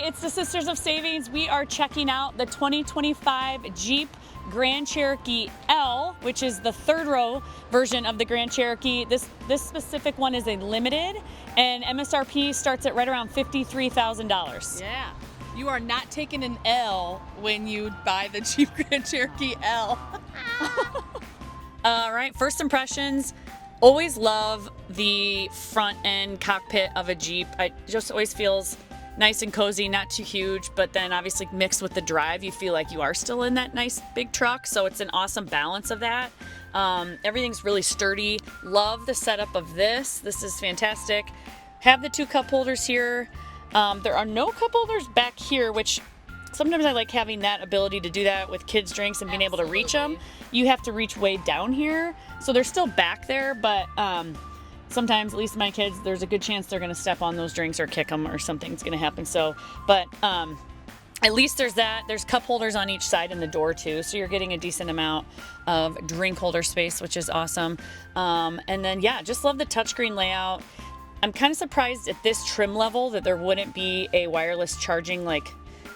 it's the Sisters of Savings. We are checking out the 2025 Jeep Grand Cherokee L, which is the third row version of the Grand Cherokee. This specific one is a limited, and MSRP starts at right around $53,000. Yeah. You are not taking an L when you buy the Jeep Grand Cherokee L. All right, first impressions. Always love the front end cockpit of a Jeep. It just always feels nice and cozy, not too huge, but then obviously mixed with the drive, you feel like you are still in that nice big truck. So it's an awesome balance of that. Everything's really sturdy. Love the setup of this. This is fantastic. Have the 2 cup holders here. There are no cup holders back here, which sometimes I like having that ability to do that with kids' drinks and being able to reach them. You have to reach way down here. So they're still back there, but sometimes, at least my kids, there's a good chance they're going to step on those drinks or kick them or something's going to happen. So, but at least there's that. There's cup holders on each side in the door too. So you're getting a decent amount of drink holder space, which is awesome. And then, yeah, just love the touchscreen layout. I'm kind of surprised at this trim level that there wouldn't be a wireless charging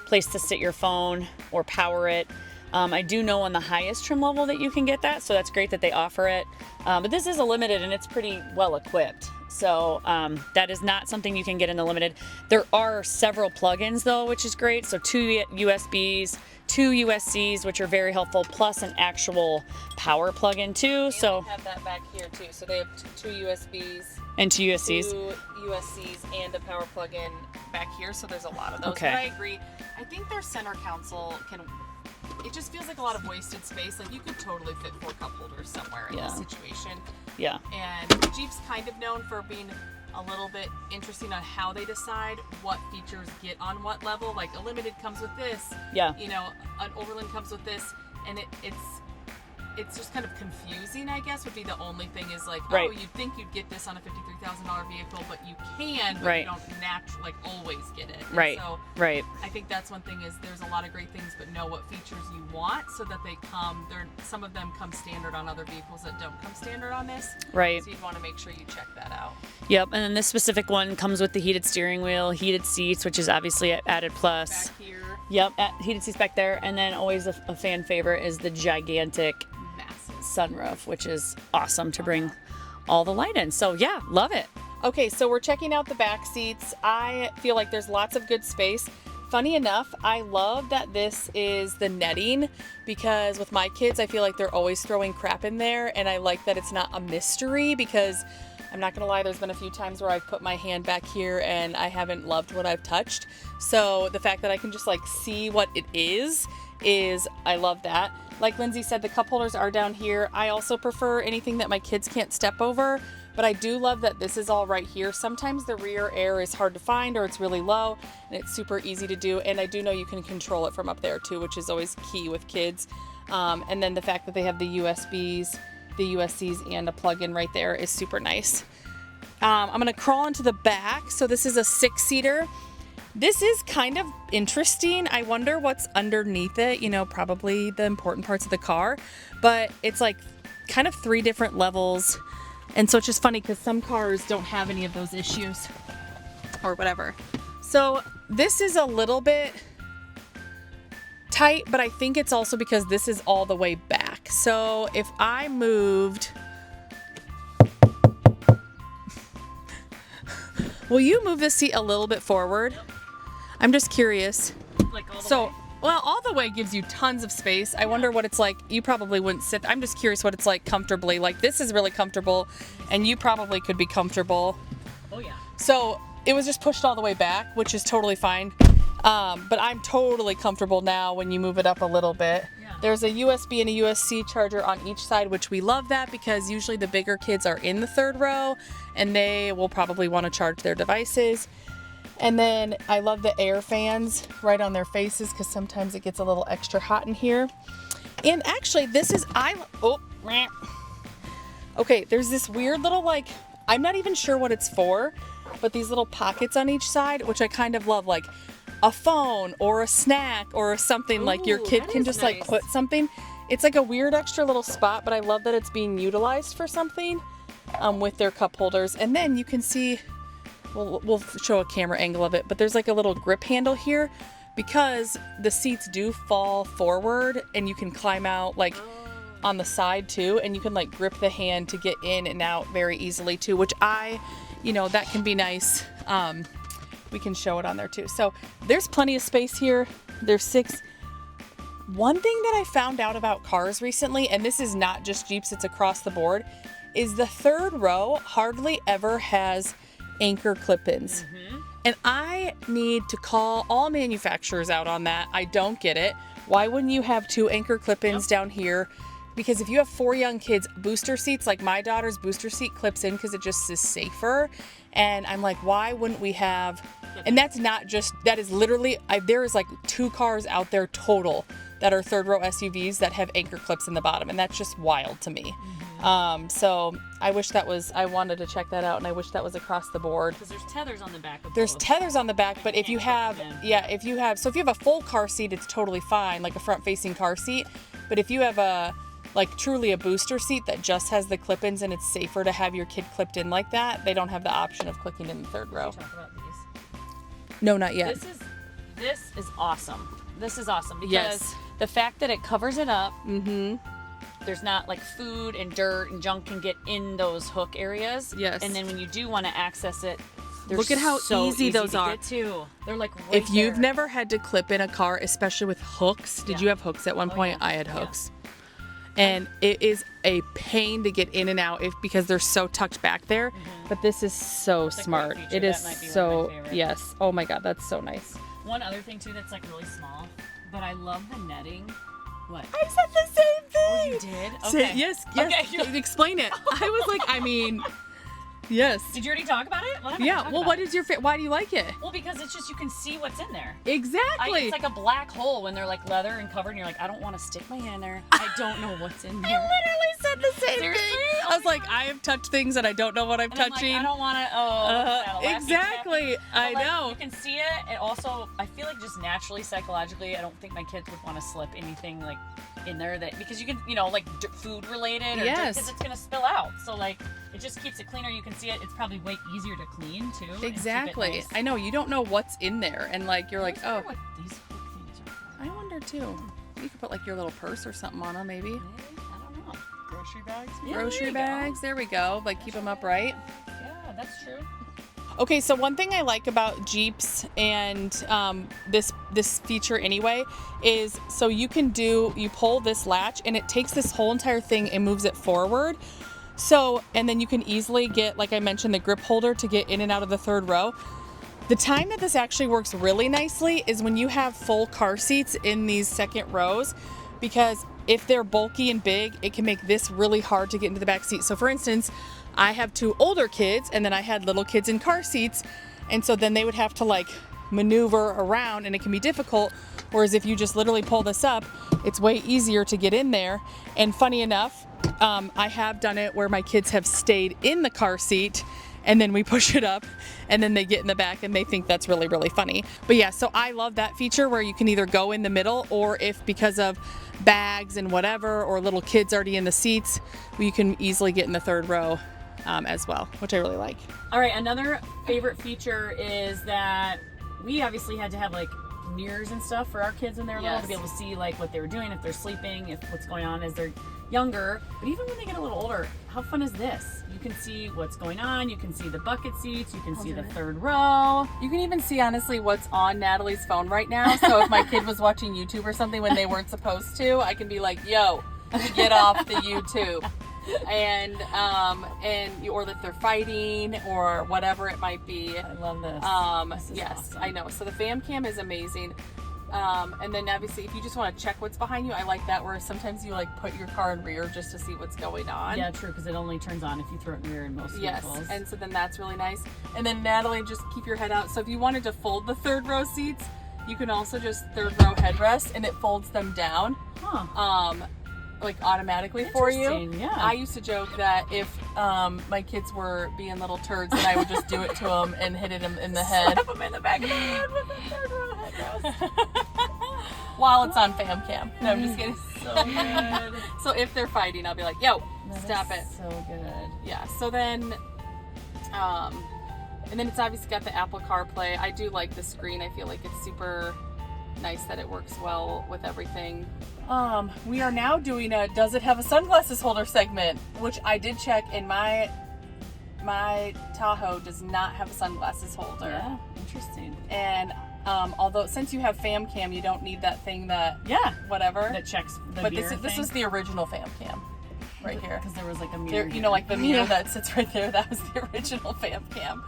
place to sit your phone or power it. I do know on the highest trim level that you can get that, so that's great that they offer it. But this is a limited and it's pretty well equipped. So that is not something you can get in the limited. There are several plugins though, which is great. So 2 USBs, 2 USCs, which are very helpful, plus an actual power plug-in too. And so they have that back here too. So they have 2 USBs. And 2 USCs. 2 USCs and a power plug-in back here. So there's a lot of those. Okay. But I agree. I think their center console it just feels like a lot of wasted space. Like you could totally fit 4 cup holders somewhere in this situation. Yeah. And Jeep's kind of known for being a little bit interesting on how they decide what features get on what level. Like a limited comes with this. Yeah. You know, an Overland comes with this, and it's just kind of confusing, I guess, would be the only thing is like, right. Oh, you'd think you'd get this on a $53,000 vehicle, but you can, but right. you don't always get it. And right. so right. I think that's one thing is there's a lot of great things, but know what features you want so that they come. Some of them come standard on other vehicles that don't come standard on this. Right. So you'd want to make sure you check that out. Yep. And then this specific one comes with the heated steering wheel, heated seats, which is obviously an added plus. Back here. Yep. Heated seats back there. And then always a fan favorite is the gigantic sunroof, which is awesome to bring all the light in. So yeah, love it. Okay, so we're checking out the back seats. I feel like there's lots of good space. Funny enough, I love that this is the netting because with my kids, I feel like they're always throwing crap in there, and I like that it's not a mystery because I'm not gonna lie, there's been a few times where I've put my hand back here and I haven't loved what I've touched. So the fact that I can just see what it is I love that. Like Lindsay said, the cup holders are down here. I also prefer anything that my kids can't step over, but I do love that this is all right here. Sometimes the rear air is hard to find or it's really low, and it's super easy to do. And I do know you can control it from up there too, which is always key with kids. And then the fact that they have the USBs, the USCs, and a plug-in right there is super nice. I'm gonna crawl into the back. So this is a 6-seater. This is kind of interesting. I wonder what's underneath it, probably the important parts of the car, but it's kind of 3 different levels. And so it's just funny because some cars don't have any of those issues or whatever. So this is a little bit tight, but I think it's also because this is all the way back. So if I moved, will you move this seat a little bit forward? I'm just curious. Well, all the way gives you tons of space. I wonder what it's like. You probably wouldn't sit. I'm just curious what it's like comfortably. This is really comfortable, and you probably could be comfortable. Oh yeah. So it was just pushed all the way back, which is totally fine. But I'm totally comfortable now when you move it up a little bit. Yeah. There's a USB and a USB charger on each side, which we love that because usually the bigger kids are in the 3rd row, and they will probably want to charge their devices. And then I love the air fans right on their faces because sometimes it gets a little extra hot in here. And actually this is, okay, there's this weird little I'm not even sure what it's for, but these little pockets on each side, which I kind of love, a phone or a snack or something. Ooh, your kid can just nice. put something. It's a weird extra little spot, but I love that it's being utilized for something with their cup holders. And then you can see we'll show a camera angle of it, but there's like a little grip handle here because the seats do fall forward and you can climb out like on the side too, and you can like grip the hand to get in and out very easily too, which that can be nice. We can show it on there too. So there's plenty of space here. There's 6. One thing that I found out about cars recently, and this is not just Jeeps, it's across the board, is the third row hardly ever has anchor clip-ins. And I need to call all manufacturers out on that. I don't get it. Why wouldn't you have 2 anchor clip-ins down here? Because if you have 4 young kids, booster seats, like my daughter's booster seat clips in because it just is safer. And I'm like, why wouldn't we have, and that's not just, that is literally, there is like 2 cars out there total that are third row SUVs that have anchor clips in the bottom. And that's just wild to me. So I wish I wanted to check that out, and I wish that was across the board. Because there's tethers on the back. There's tethers on the back, but if you have, if you have a full car seat, it's totally fine, like a front facing car seat. But if you have truly a booster seat that just has the clip-ins and it's safer to have your kid clipped in like that, they don't have the option of clicking in the third row. Can we talk about these? No, not yet. This is awesome. This is awesome because the fact that it covers it up, there's not like food and dirt and junk can get in those hook areas. Yes. And then when you do want to access it, they're look at how so easy those to are. Get to. They're like right if you've there. never had to clip in a car, especially with hooks, did you have hooks at one point? Yeah. I had hooks. And it is a pain to get in and out because they're so tucked back there. But this is so smart. It is so, yes. Oh my God, that's so nice. One other thing too that's like really small, but I love the netting. What? I said the same thing. Oh, you did? Okay. Yes. Okay. Explain it. I was like, yes. Did you already talk about it? What is your why do you like it? Well, because it's just, you can see what's in there. Exactly. It's like a black hole when they're like leather and covered and you're like, I don't want to stick my hand there. I don't know what's in there. I literally said the same Seriously? thing. Oh I was my like, God. I have touched things and I don't know what I'm touching. I don't want to, exactly. I know. You can see it. And also, I feel like just naturally, psychologically, I don't think my kids would want to slip anything like in there because you can, like food related or because it's going to spill out. So like, it just keeps it cleaner. You can see it. It's probably way easier to clean too. Exactly. Nice. I know. You don't know what's in there. And like, you're like, oh. What these hook things are for. I wonder too. You could put like your little purse or something on them maybe. Maybe? I don't know. Grocery bags? Yeah, Grocery bags. There we go. Like keep them upright. Yeah, that's true. Okay, so one thing I like about Jeeps and this feature anyway is so you pull this latch and it takes this whole entire thing and moves it forward. So, and then you can easily get, like I mentioned, the grip holder to get in and out of the third row. The time that this actually works really nicely is when you have full car seats in these second rows, because if they're bulky and big, it can make this really hard to get into the back seat. So for instance, I have 2 older kids and then I had little kids in car seats. And so then they would have to like maneuver around and it can be difficult. Whereas if you just literally pull this up, it's way easier to get in there. And funny enough, I have done it where my kids have stayed in the car seat and then we push it up and then they get in the back and they think that's really, really funny. But yeah, so I love that feature where you can either go in the middle or if because of bags and whatever or little kids already in the seats, you can easily get in the third row as well, which I really like. All right, another favorite feature is that we obviously had to have like mirrors and stuff for our kids when they were little to be able to see like what they were doing, if they're sleeping, if what's going on as they're younger. But even when they get a little older, how fun is this? You can see what's going on, you can see the bucket seats, you can see the third row. You can even see honestly what's on Natalie's phone right now. So if my kid was watching YouTube or something when they weren't supposed to, I can be like, yo, get off the YouTube. And or if they're fighting or whatever it might be. I love this. This yes, awesome. I know. So the fam cam is amazing. And then obviously if you just want to check what's behind you, I like that where sometimes you like put your car in rear just to see what's going on. Yeah, true, because it only turns on if you throw it in rear in most vehicles. Yes, and so then that's really nice. And then Natalie, just keep your head out. So if you wanted to fold the third row seats, you can also just third row headrest and it folds them down. Huh. Like automatically for you. Yeah. I used to joke that if my kids were being little turds, then I would just do it to them and hit them in the head. Slap them in the back of the head with a third row headrest. While it's on fam cam. No, I'm just kidding. So good. So if they're fighting, I'll be like, yo, That stop is it. So good. Yeah. So then, And then it's obviously got the Apple CarPlay. I do like the screen. I feel like it's super nice that it works well with everything. We are now doing a does it have a sunglasses holder segment, which I did check, and my Tahoe does not have a sunglasses holder. Yeah, interesting. And although since you have fam cam, you don't need that thing that whatever that checks the but mirror this is the original fam cam right here, because there was like a mirror there, you know, like the mirror that sits right there, that was the original fam cam.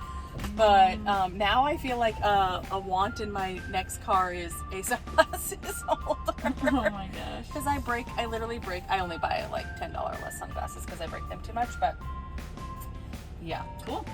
But now I feel like a want in my next car is a sunglasses holder. Oh my gosh. Because I literally break. I only buy like $10 less sunglasses because I break them too much. But yeah, Cool.